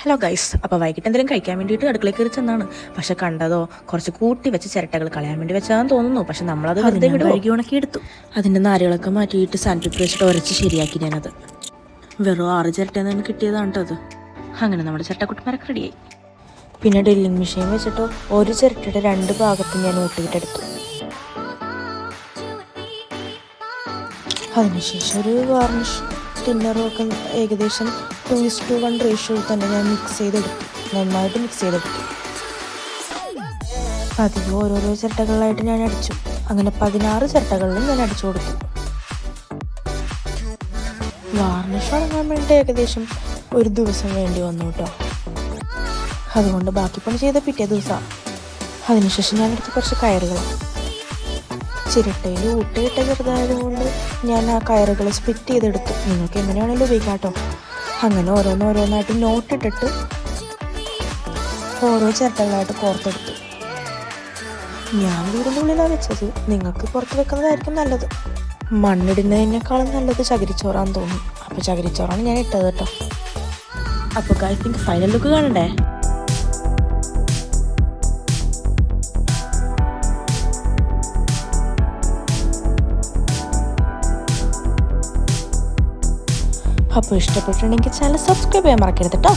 Hello guys, അപ്പോൾ വൈകിട്ട് എന്തെങ്കിലും കഴിക്കാൻ വേണ്ടിയിട്ട് അടുക്കളയിൽ കയറി ചെന്നാണ്. പക്ഷെ കണ്ടതോ കുറച്ച് കൂട്ടി വെച്ച് ചിരട്ടകൾ കളയാൻ വേണ്ടി വെച്ചാന്ന് തോന്നുന്നു. പക്ഷെ നമ്മളത് വെറുതെ കഴുകി ഉണക്കി എടുത്തു. അതിൻ്റെ നാരുകളൊക്കെ മാറ്റിയിട്ട് സാൻഡ്വിച്ച് വെച്ചിട്ട് ഉരച്ച് ശരിയാക്കി ഞാനത്. വെറും 6 ചിരട്ടയിൽ നിന്ന് കിട്ടിയതാണ് അത്. അങ്ങനെ നമ്മുടെ ചിരട്ടക്കുട്ടിമാരൊക്കെ റെഡിയായി. പിന്നെ ഡ്രില്ലിംഗ് മെഷീൻ വെച്ചിട്ട് ഒരു ചിരട്ടയുടെ 2 ഭാഗത്തും ഞാൻ ഊട്ടിയിട്ടെടുത്തു. അതിനുശേഷം ഒരു വാർണിഷ് ടിന്നറും ഒക്കെ ഏകദേശം 2:1 റേഷ്യോയിൽ തന്നെ ഞാൻ നന്നായിട്ട് മിക്സ് ചെയ്തെടുത്തു. പതിവ് ഓരോരോ ചിരട്ടകളിലായിട്ട് ഞാൻ അടിച്ചു. അങ്ങനെ 16 ചിരട്ടകളിലും ഞാൻ അടിച്ചു കൊടുത്തു. വാർണിഷ് ഉണങ്ങാൻ വേണ്ടി ഏകദേശം ഒരു ദിവസം വേണ്ടി വന്നു കേട്ടോ. അതുകൊണ്ട് ബാക്കി പണി ചെയ്ത പിറ്റേ ദിവസമാണ്. അതിനുശേഷം ഞാൻ എടുത്ത് കുറച്ച് കയറുകൾ ചിരട്ടയിൽ ഊട്ടിയിട്ട ചെറുതായതുകൊണ്ട് ഞാൻ ആ കയറുകൾ സ്പ്ലിറ്റ് ചെയ്തെടുത്തു. നിങ്ങൾക്ക് എങ്ങനെയാണെങ്കിലും ഉപയോഗിക്കാം കേട്ടോ. അങ്ങനെ ഓരോന്നായിട്ട് നോട്ടിട്ടിട്ട് ഓരോ ചിരട്ടകളായിട്ട് കോർത്തെടുത്തു. ഞാൻ വീടിൻ്റെ ഉള്ളിലാണ് വെച്ചത്. നിങ്ങൾക്ക് പുറത്ത് വെക്കുന്നതായിരിക്കും നല്ലത്. മണ്ണിടുന്നതിനേക്കാളും നല്ലത് ചകിരിച്ചോറാന്ന് തോന്നി. അപ്പോൾ ചകിരിച്ചോറാണ് ഞാൻ ഇട്ടത് കേട്ടോ. അപ്പോൾ ഗൈസ്, നിങ്ങൾക്ക് ഫൈനൽ ലുക്ക് കാണണ്ടേ? അപ്പോൾ ഇഷ്ടപ്പെട്ടിട്ടുണ്ടെങ്കിൽ ചാനൽ സബ്സ്ക്രൈബ് ചെയ്യാൻ മറക്കരുത് കേട്ടോ.